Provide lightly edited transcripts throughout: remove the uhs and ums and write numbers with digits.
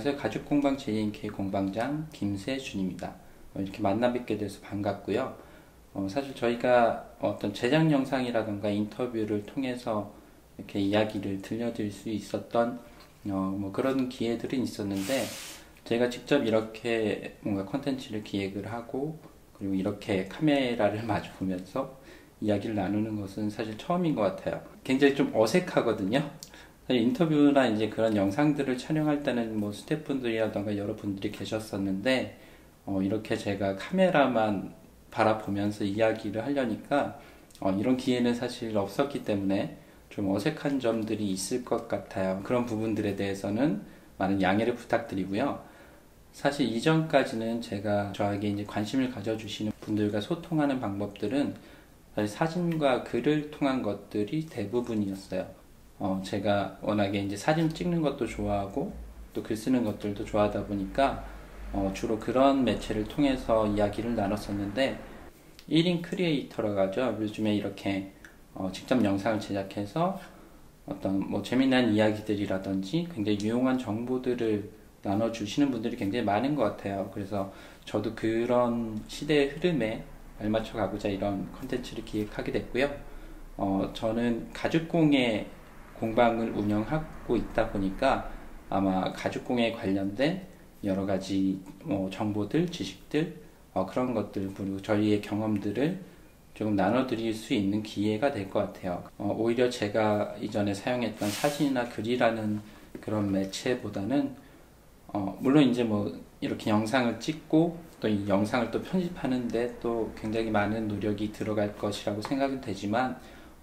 안녕하세요. 가죽공방 JNK 공방장 김세준입니다. 이렇게 만나 뵙게 돼서 반갑고요. 사실 저희가 어떤 제작 영상이라던가 인터뷰를 통해서 이렇게 이야기를 들려드릴 수 있었던 뭐 그런 기회들은 있었는데, 제가 직접 이렇게 뭔가 콘텐츠를 기획을 하고 그리고 이렇게 카메라를 마주 보면서 이야기를 나누는 것은 사실 처음인 것 같아요. 굉장히 좀 어색하거든요. 인터뷰나 이제 그런 영상들을 촬영할 때는 뭐 스태프분들이라던가 여러분들이 계셨었는데, 이렇게 제가 카메라만 바라보면서 이야기를 하려니까 이런 기회는 사실 없었기 때문에 좀 어색한 점들이 있을 것 같아요. 그런 부분들에 대해서는 많은 양해를 부탁드리고요. 사실 이전까지는 제가 저에게 이제 관심을 가져주시는 분들과 소통하는 방법들은 사실 사진과 글을 통한 것들이 대부분이었어요. 제가 워낙에 이제 사진 찍는 것도 좋아하고 또 글 쓰는 것들도 좋아하다 보니까 주로 그런 매체를 통해서 이야기를 나눴었는데, 1인 크리에이터라고 하죠. 요즘에 이렇게 직접 영상을 제작해서 어떤 뭐 재미난 이야기들이라든지 굉장히 유용한 정보들을 나눠주시는 분들이 굉장히 많은 것 같아요. 그래서 저도 그런 시대의 흐름에 알맞춰 가고자 이런 컨텐츠를 기획하게 됐고요. 저는 가죽공예 공방을 운영하고 있다 보니까 아마 가죽공예 관련된 여러 가지 정보들, 지식들, 그런 것들, 그리고 저희의 경험들을 조금 나눠드릴 수 있는 기회가 될 것 같아요. 오히려 제가 이전에 사용했던 사진이나 글이라는 그런 매체보다는 물론 이제 뭐 이렇게 영상을 찍고 또 이 영상을 또 편집하는데 또 굉장히 많은 노력이 들어갈 것이라고 생각은 되지만,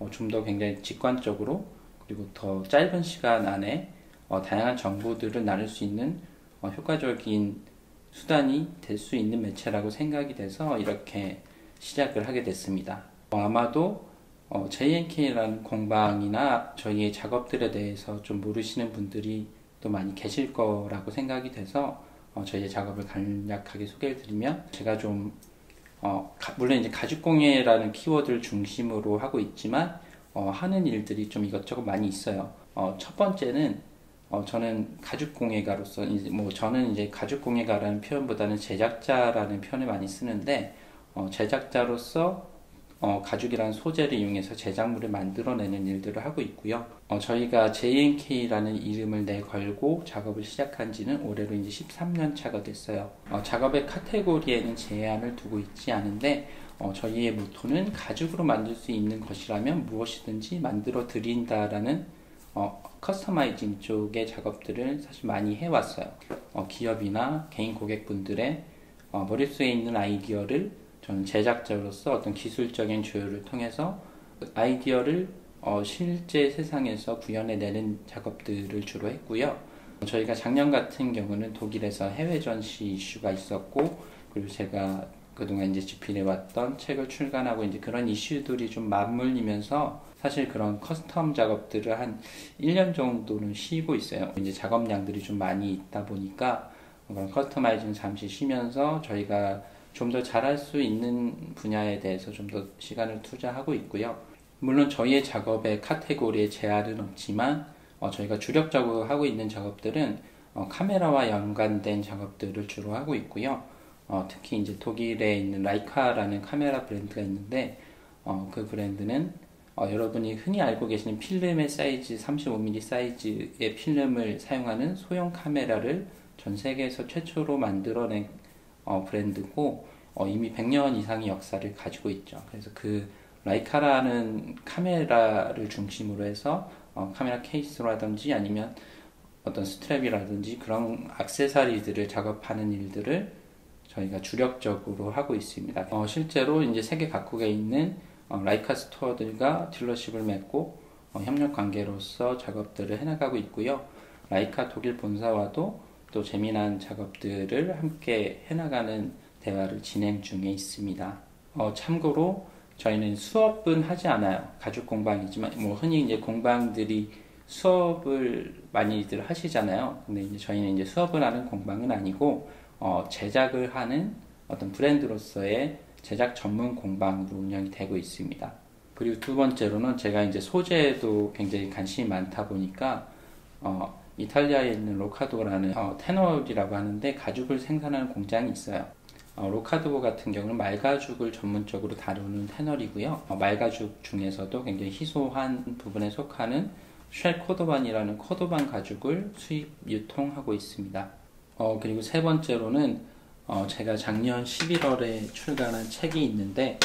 좀 더 굉장히 직관적으로 그리고 더 짧은 시간 안에 다양한 정보들을 나눌 수 있는 효과적인 수단이 될 수 있는 매체라고 생각이 돼서 이렇게 시작을 하게 됐습니다. 아마도 JNK라는 공방이나 저희의 작업들에 대해서 좀 모르시는 분들이 또 많이 계실 거라고 생각이 돼서 저희의 작업을 간략하게 소개를 드리면, 제가 좀 물론 이제 가죽공예라는 키워드를 중심으로 하고 있지만 하는 일들이 좀 이것저것 많이 있어요. 첫 번째는 저는 가죽공예가로서 저는 이제 가죽공예가라는 표현보다는 제작자라는 표현을 많이 쓰는데, 제작자로서 가죽이라는 소재를 이용해서 제작물을 만들어내는 일들을 하고 있고요. 저희가 JNK라는 이름을 내걸고 작업을 시작한 지는 올해로 이제 13년 차가 됐어요. 작업의 카테고리에는 제한을 두고 있지 않은데, 저희의 모토는 가죽으로 만들 수 있는 것이라면 무엇이든지 만들어 드린다라는 커스터마이징 쪽의 작업들을 사실 많이 해왔어요. 기업이나 개인 고객분들의 머릿속에 있는 아이디어를 저는 제작자로서 어떤 기술적인 조율을 통해서 그 아이디어를 실제 세상에서 구현해내는 작업들을 주로 했고요. 저희가 작년 같은 경우는 독일에서 해외 전시 이슈가 있었고, 그리고 제가 그동안 이제 집필해왔던 책을 출간하고 이제 그런 이슈들이 좀 맞물리면서 사실 그런 커스텀 작업들을 한 1년 정도는 쉬고 있어요. 이제 작업량들이 좀 많이 있다 보니까 그런 커스터마이징 잠시 쉬면서 저희가 좀 더 잘할 수 있는 분야에 대해서 좀 더 시간을 투자하고 있고요. 물론 저희의 작업의 카테고리에 제한은 없지만 저희가 주력적으로 하고 있는 작업들은 카메라와 연관된 작업들을 주로 하고 있고요. 특히 이제 독일에 있는 라이카라는 카메라 브랜드가 있는데, 그 브랜드는 여러분이 흔히 알고 계시는 필름의 사이즈 35mm 사이즈의 필름을 사용하는 소형 카메라를 전 세계에서 최초로 만들어낸 브랜드고, 이미 100년 이상의 역사를 가지고 있죠. 그래서 그 라이카라는 카메라를 중심으로 해서 카메라 케이스라든지 아니면 어떤 스트랩이라든지 그런 액세서리들을 작업하는 일들을 저희가 주력적으로 하고 있습니다. 실제로 이제 세계 각국에 있는 라이카 스토어들과 딜러십을 맺고 협력 관계로서 작업들을 해나가고 있고요. 라이카 독일 본사와도 또 재미난 작업들을 함께 해나가는 대화를 진행 중에 있습니다. 참고로 저희는 수업은 하지 않아요. 가죽 공방이지만 흔히 이제 공방들이 수업을 많이들 하시잖아요. 근데 이제 저희는 이제 수업을 하는 공방은 아니고 제작을 하는 어떤 브랜드로서의 제작 전문 공방으로 운영이 되고 있습니다. 그리고 두 번째로는 제가 이제 소재에도 굉장히 관심이 많다 보니까 이탈리아에 있는 로카도라는 테놀이라고 하는데 가죽을 생산하는 공장이 있어요. 로카도 같은 경우는 말가죽을 전문적으로 다루는 테널이고요. 말가죽 중에서도 굉장히 희소한 부분에 속하는 쉘 코도반이라는 코도반 가죽을 수입 유통하고 있습니다. 그리고 세 번째로는 제가 작년 11월에 출간한 책이 있는데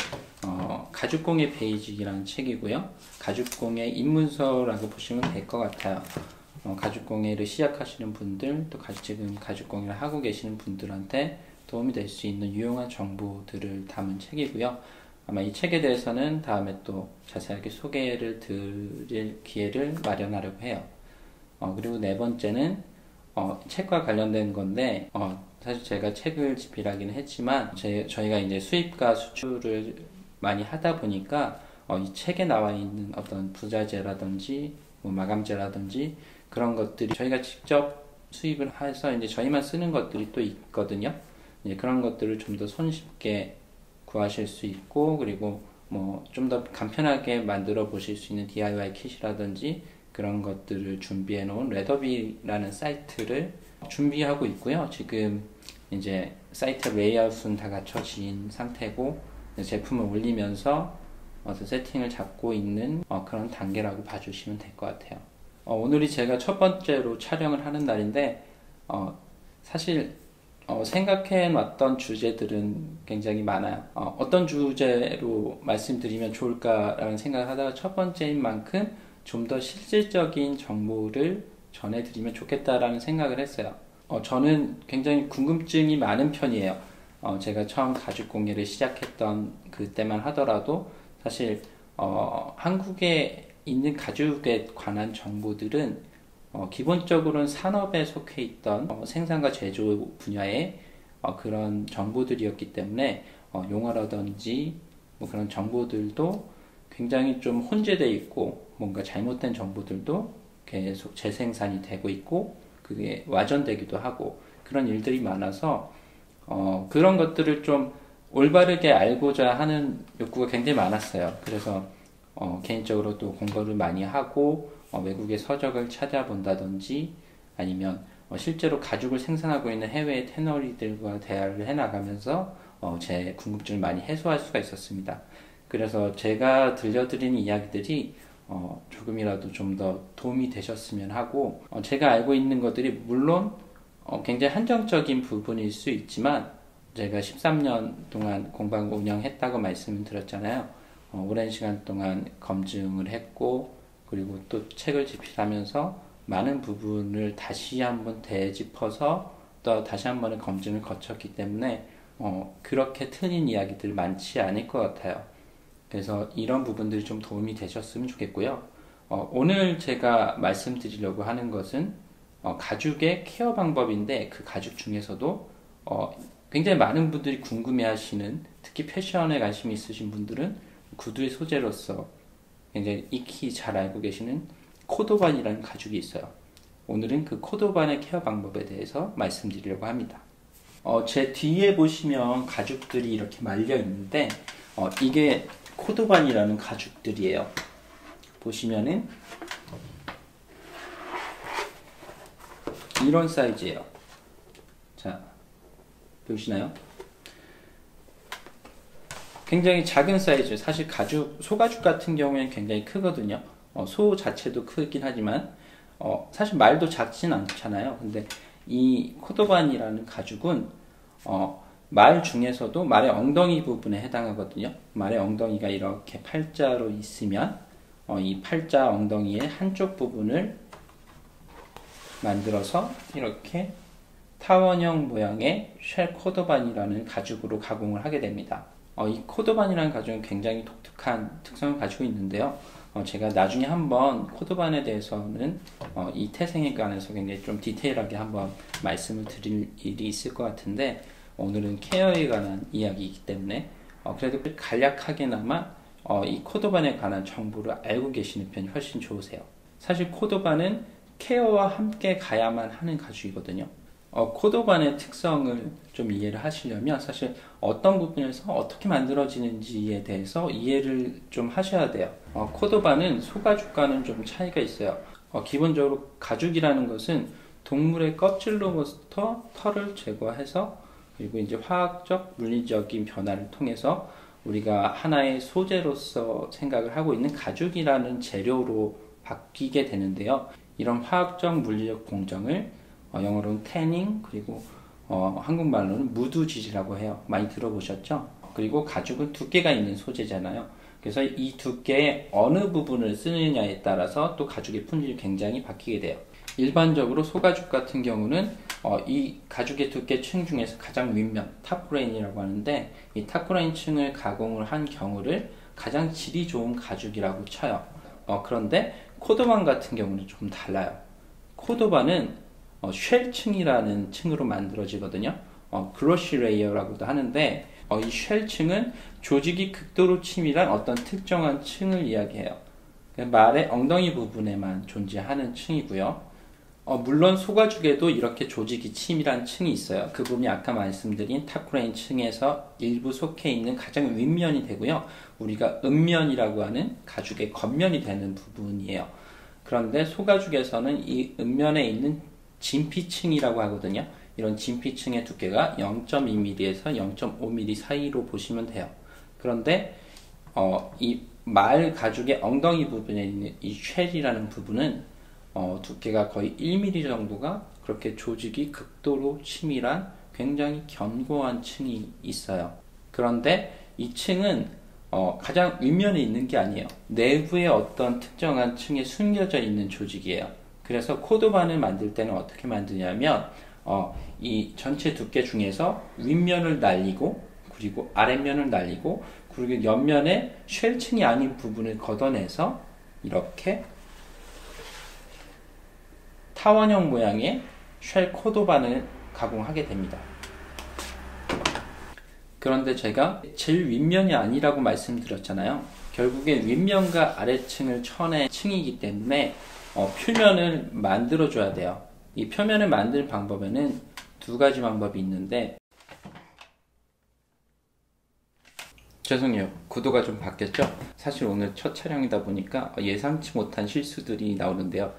가죽공예 베이직이라는 책이고요. 가죽공예 입문서라고 보시면 될 것 같아요. 가죽공예를 시작하시는 분들, 또 지금 가죽공예를 하고 계시는 분들한테 도움이 될 수 있는 유용한 정보들을 담은 책이고요. 아마 이 책에 대해서는 다음에 또 자세하게 소개를 드릴 기회를 마련하려고 해요. 그리고 네 번째는 책과 관련된 건데 사실 제가 책을 집필하기는 했지만 저희가 이제 수입과 수출을 많이 하다 보니까 이 책에 나와 있는 어떤 부자재라든지 뭐 마감재라든지 그런 것들이 저희가 직접 수입을 해서 이제 저희만 쓰는 것들이 또 있거든요. 이제 그런 것들을 좀 더 손쉽게 구하실 수 있고, 그리고 뭐 좀 더 간편하게 만들어 보실 수 있는 DIY 킷이라든지 그런 것들을 준비해 놓은 레더비라는 사이트를 준비하고 있고요. 지금 이제 사이트 레이아웃은 다 갖춰진 상태고 제품을 올리면서 세팅을 잡고 있는 그런 단계라고 봐주시면 될 것 같아요. 오늘이 제가 첫 번째로 촬영을 하는 날인데 사실 생각해 놨던 주제들은 굉장히 많아요. 어떤 주제로 말씀드리면 좋을까라는 생각을 하다가 첫 번째인 만큼 좀 더 실질적인 정보를 전해드리면 좋겠다라는 생각을 했어요. 저는 굉장히 궁금증이 많은 편이에요. 제가 처음 가죽 공예를 시작했던 그때만 하더라도 사실 한국에 있는 가죽에 관한 정보들은 기본적으로는 산업에 속해 있던 생산과 제조 분야의 그런 정보들이었기 때문에 용어라든지 뭐 그런 정보들도 굉장히 좀 혼재되어 있고 뭔가 잘못된 정보들도 계속 재생산이 되고 있고 그게 와전되기도 하고 그런 일들이 많아서 그런 것들을 좀 올바르게 알고자 하는 욕구가 굉장히 많았어요. 그래서 개인적으로 또 공부를 많이 하고 외국의 서적을 찾아본다든지 아니면 실제로 가죽을 생산하고 있는 해외의 테너리들과 대화를 해나가면서 제 궁금증을 많이 해소할 수가 있었습니다. 그래서 제가 들려드리는 이야기들이 조금이라도 좀 더 도움이 되셨으면 하고 제가 알고 있는 것들이 물론 굉장히 한정적인 부분일 수 있지만 제가 13년 동안 공방을 운영했다고 말씀을 드렸잖아요. 오랜 시간 동안 검증을 했고 그리고 또 책을 집필하면서 많은 부분을 다시 한번 되짚어서 또 다시 한번의 검증을 거쳤기 때문에 그렇게 틀린 이야기들 많지 않을 것 같아요. 그래서 이런 부분들이 좀 도움이 되셨으면 좋겠고요. 오늘 제가 말씀드리려고 하는 것은 가죽의 케어 방법인데 그 가죽 중에서도 굉장히 많은 분들이 궁금해하시는 특히 패션에 관심이 있으신 분들은 구두의 소재로서 굉장히 익히 잘 알고 계시는 코도반이라는 가죽이 있어요. 오늘은 그 코도반의 케어 방법에 대해서 말씀드리려고 합니다. 제 뒤에 보시면 가죽들이 이렇게 말려 있는데 이게 코도반이라는 가죽들이에요. 보시면은 이런 사이즈예요. 자, 보시나요? 굉장히 작은 사이즈. 사실 소가죽 같은 경우에는 굉장히 크거든요. 소 자체도 크긴 하지만 사실 말도 작진 않잖아요. 근데 이 코도반이라는 가죽은 말 중에서도 말의 엉덩이 부분에 해당하거든요. 말의 엉덩이가 이렇게 팔자로 있으면 이 팔자 엉덩이의 한쪽 부분을 만들어서 이렇게 타원형 모양의 쉘 코도반이라는 가죽으로 가공을 하게 됩니다. 이 코도반이라는 가죽은 굉장히 독특한 특성을 가지고 있는데요. 제가 나중에 한번 코도반에 대해서는 이 태생에 관해서 굉장히 좀 디테일하게 한번 말씀을 드릴 일이 있을 것 같은데 오늘은 케어에 관한 이야기이기 때문에 그래도 간략하게나마 이 코도반에 관한 정보를 알고 계시는 편이 훨씬 좋으세요. 사실 코도반은 케어와 함께 가야만 하는 가죽이거든요. 코도반의 특성을 좀 이해를 하시려면 사실 어떤 부분에서 어떻게 만들어지는지에 대해서 이해를 좀 하셔야 돼요. 코도반은 소가죽과는 좀 차이가 있어요. 기본적으로 가죽이라는 것은 동물의 껍질로부터 털을 제거해서 그리고 이제 화학적, 물리적인 변화를 통해서 우리가 하나의 소재로서 생각을 하고 있는 가죽이라는 재료로 바뀌게 되는데요. 이런 화학적, 물리적 공정을 영어로는 태닝, 그리고 한국말로는 무드지지라고 해요. 많이 들어보셨죠? 그리고 가죽은 두께가 있는 소재잖아요. 그래서 이 두께의 어느 부분을 쓰느냐에 따라서 또 가죽의 품질이 굉장히 바뀌게 돼요. 일반적으로 소가죽 같은 경우는 이 가죽의 두께층 중에서 가장 윗면, 탑그레인이라고 하는데, 이 탑그레인 층을 가공을 한 경우를 가장 질이 좋은 가죽이라고 쳐요. 그런데 코도반 같은 경우는 좀 달라요. 코도반은 쉘층이라는 층으로 만들어지거든요. 글로시 레이어라고도 하는데, 이 쉘층은 조직이 극도로 치밀한 어떤 특정한 층을 이야기해요. 말의 엉덩이 부분에만 존재하는 층이고요. 물론 소가죽에도 이렇게 조직이 치밀한 층이 있어요. 그 부분이 아까 말씀드린 탑그레인 층에서 일부 속해 있는 가장 윗면이 되고요. 우리가 음면이라고 하는 가죽의 겉면이 되는 부분이에요. 그런데 소가죽에서는 이 음면에 있는 진피층이라고 하거든요. 이런 진피층의 두께가 0.2mm에서 0.5mm 사이로 보시면 돼요. 그런데 이 말 가죽의 엉덩이 부분에 있는 이 쉘이라는 부분은 두께가 거의 1mm 정도가 그렇게 조직이 극도로 치밀한 굉장히 견고한 층이 있어요. 그런데 이 층은 가장 윗면에 있는 게 아니에요. 내부의 어떤 특정한 층에 숨겨져 있는 조직이에요. 그래서 코도반을 만들 때는 어떻게 만드냐면 이 전체 두께 중에서 윗면을 날리고 그리고 아랫면을 날리고 그리고 옆면에 쉘층이 아닌 부분을 걷어내서 이렇게 타원형 모양의 쉘 코도반을 가공하게 됩니다. 그런데 제가 제일 윗면이 아니라고 말씀드렸잖아요. 결국에 윗면과 아래층을 쳐낸 층이기 때문에 표면을 만들어줘야 돼요. 이 표면을 만들 방법에는 두 가지 방법이 있는데, 죄송해요. 구도가 좀 바뀌었죠? 사실 오늘 첫 촬영이다 보니까 예상치 못한 실수들이 나오는데요.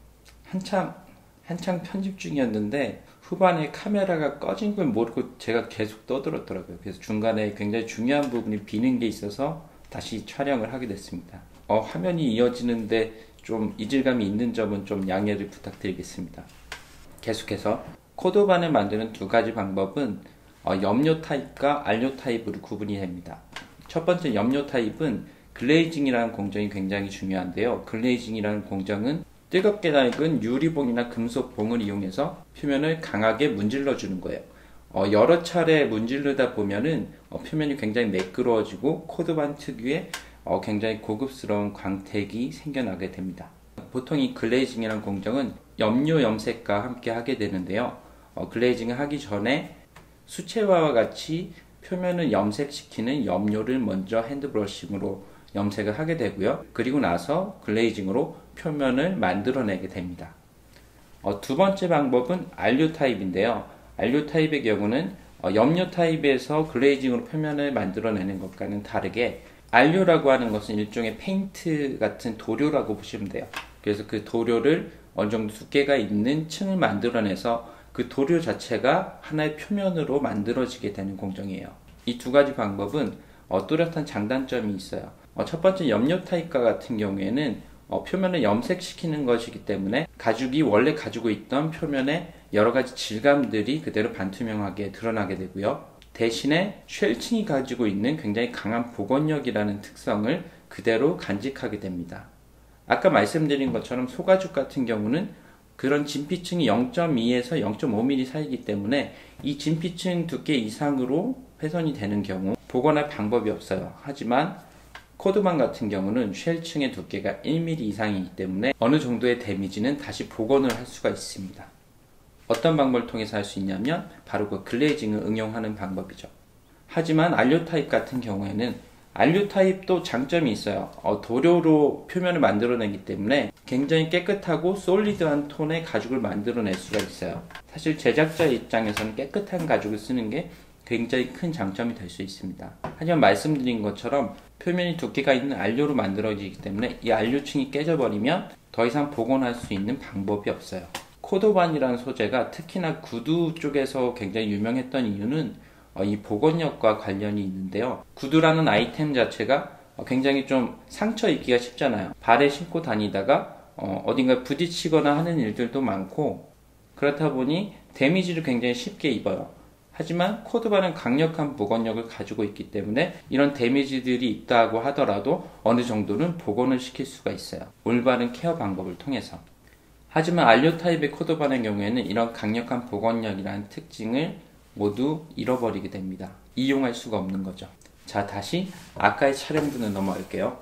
한창 편집 중이었는데 후반에 카메라가 꺼진 걸 모르고 제가 계속 떠들었더라고요. 그래서 중간에 굉장히 중요한 부분이 비는 게 있어서 다시 촬영을 하게 됐습니다. 화면이 이어지는데 좀 이질감이 있는 점은 좀 양해를 부탁드리겠습니다. 계속해서 코도반을 만드는 두 가지 방법은 염료 타입과 안료 타입으로 구분이 됩니다. 첫 번째 염료 타입은 글레이징이라는 공정이 굉장히 중요한데요. 글레이징이라는 공정은 뜨겁게 낡은 유리봉이나 금속봉을 이용해서 표면을 강하게 문질러 주는 거예요. 여러 차례 문지르다 보면은 표면이 굉장히 매끄러워지고 코도반 특유의 굉장히 고급스러운 광택이 생겨나게 됩니다. 보통 이 글레이징이라는 공정은 염료 염색과 함께 하게 되는데요. 글레이징을 하기 전에 수채화와 같이 표면을 염색시키는 염료를 먼저 핸드브러싱으로 염색을 하게 되고요. 그리고 나서 글레이징으로 표면을 만들어내게 됩니다. 두 번째 방법은 안료 타입인데요. 안료 타입의 경우는 염료 타입에서 글레이징으로 표면을 만들어내는 것과는 다르게 안료라고 하는 것은 일종의 페인트 같은 도료라고 보시면 돼요. 그래서 그 도료를 어느 정도 두께가 있는 층을 만들어내서 그 도료 자체가 하나의 표면으로 만들어지게 되는 공정이에요. 이 두 가지 방법은 뚜렷한 장단점이 있어요. 첫 번째 염료 타입과 같은 경우에는 표면을 염색시키는 것이기 때문에 가죽이 원래 가지고 있던 표면의 여러 가지 질감들이 그대로 반투명하게 드러나게 되고요. 대신에 쉘층이 가지고 있는 굉장히 강한 복원력이라는 특성을 그대로 간직하게 됩니다. 아까 말씀드린 것처럼 소가죽 같은 경우는 그런 진피층이 0.2에서 0.5mm 사이이기 때문에 이 진피층 두께 이상으로 훼손이 되는 경우 복원할 방법이 없어요. 하지만 코도반 같은 경우는 쉘층의 두께가 1mm 이상이기 때문에 어느 정도의 데미지는 다시 복원을 할 수가 있습니다. 어떤 방법을 통해서 할 수 있냐면 바로 그 글레이징을 응용하는 방법이죠. 하지만 안료 타입 같은 경우에는 안료 타입도 장점이 있어요. 도료로 표면을 만들어내기 때문에 굉장히 깨끗하고 솔리드한 톤의 가죽을 만들어낼 수가 있어요. 사실 제작자 입장에서는 깨끗한 가죽을 쓰는 게 굉장히 큰 장점이 될 수 있습니다. 하지만 말씀드린 것처럼 표면이 두께가 있는 안료로 만들어지기 때문에 이 안료층이 깨져버리면 더 이상 복원할 수 있는 방법이 없어요. 코도반이라는 소재가 특히나 구두 쪽에서 굉장히 유명했던 이유는 이 복원력과 관련이 있는데요. 구두라는 아이템 자체가 굉장히 좀 상처 입기가 쉽잖아요. 발에 신고 다니다가 어딘가 부딪히거나 하는 일들도 많고, 그렇다 보니 데미지를 굉장히 쉽게 입어요. 하지만 코도반은 강력한 복원력을 가지고 있기 때문에 이런 데미지들이 있다고 하더라도 어느 정도는 복원을 시킬 수가 있어요. 올바른 케어 방법을 통해서. 하지만 알료 타입의 코도반의 경우에는 이런 강력한 복원력이라는 특징을 모두 잃어버리게 됩니다. 이용할 수가 없는 거죠. 자, 다시 아까의 촬영분을 넘어갈게요.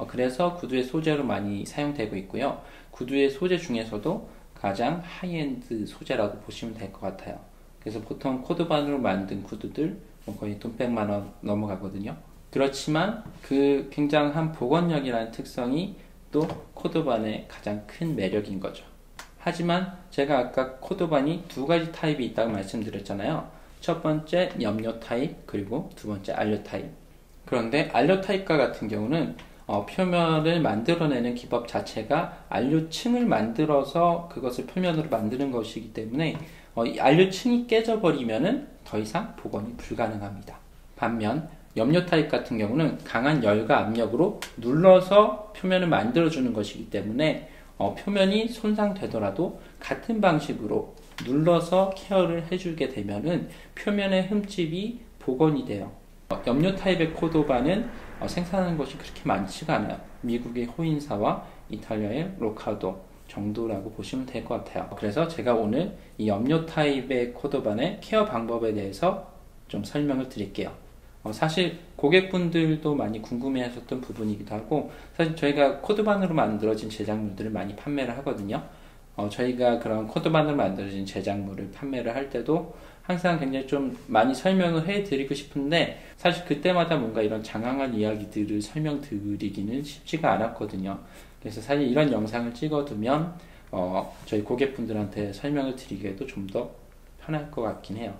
그래서 구두의 소재로 많이 사용되고 있고요. 구두의 소재 중에서도 가장 하이엔드 소재라고 보시면 될 것 같아요. 그래서 보통 코도반으로 만든 구두들 거의 돈 100만 원 넘어가거든요. 그렇지만 그 굉장한 복원력이라는 특성이 또 코도반의 가장 큰 매력인 거죠. 하지만 제가 아까 코도반이 두 가지 타입이 있다고 말씀드렸잖아요. 첫 번째 염료 타입, 그리고 두 번째 알료 타입. 그런데 알료 타입과 같은 경우는 표면을 만들어내는 기법 자체가 안료층을 만들어서 그것을 표면으로 만드는 것이기 때문에 이 안료층이 깨져버리면은 더 이상 복원이 불가능합니다. 반면 염료 타입 같은 경우는 강한 열과 압력으로 눌러서 표면을 만들어주는 것이기 때문에 표면이 손상되더라도 같은 방식으로 눌러서 케어를 해주게 되면은 표면의 흠집이 복원이 돼요. 염료 타입의 코도반은 생산하는 것이 그렇게 많지가 않아요. 미국의 호인사와 이탈리아의 로카도 정도라고 보시면 될 것 같아요. 그래서 제가 오늘 이 염료 타입의 코도반의 케어 방법에 대해서 좀 설명을 드릴게요. 사실 고객분들도 많이 궁금해하셨던 부분이기도 하고, 사실 저희가 코도반으로 만들어진 제작물들을 많이 판매를 하거든요. 저희가 그런 코도반으로 만들어진 제작물을 판매를 할 때도 항상 굉장히 좀 많이 설명을 해드리고 싶은데, 사실 그때마다 뭔가 이런 장황한 이야기들을 설명드리기는 쉽지가 않았거든요. 그래서 사실 이런 영상을 찍어두면 저희 고객분들한테 설명을 드리기에도 좀 더 편할 것 같긴 해요.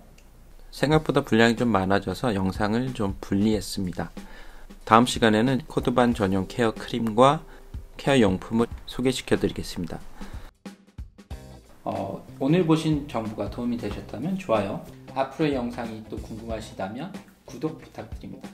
생각보다 분량이 좀 많아져서 영상을 좀 분리했습니다. 다음 시간에는 코도반 전용 케어 크림과 케어 용품을 소개시켜 드리겠습니다. 오늘 보신 정보가 도움이 되셨다면 좋아요, 앞으로의 영상이 또 궁금하시다면 구독 부탁드립니다.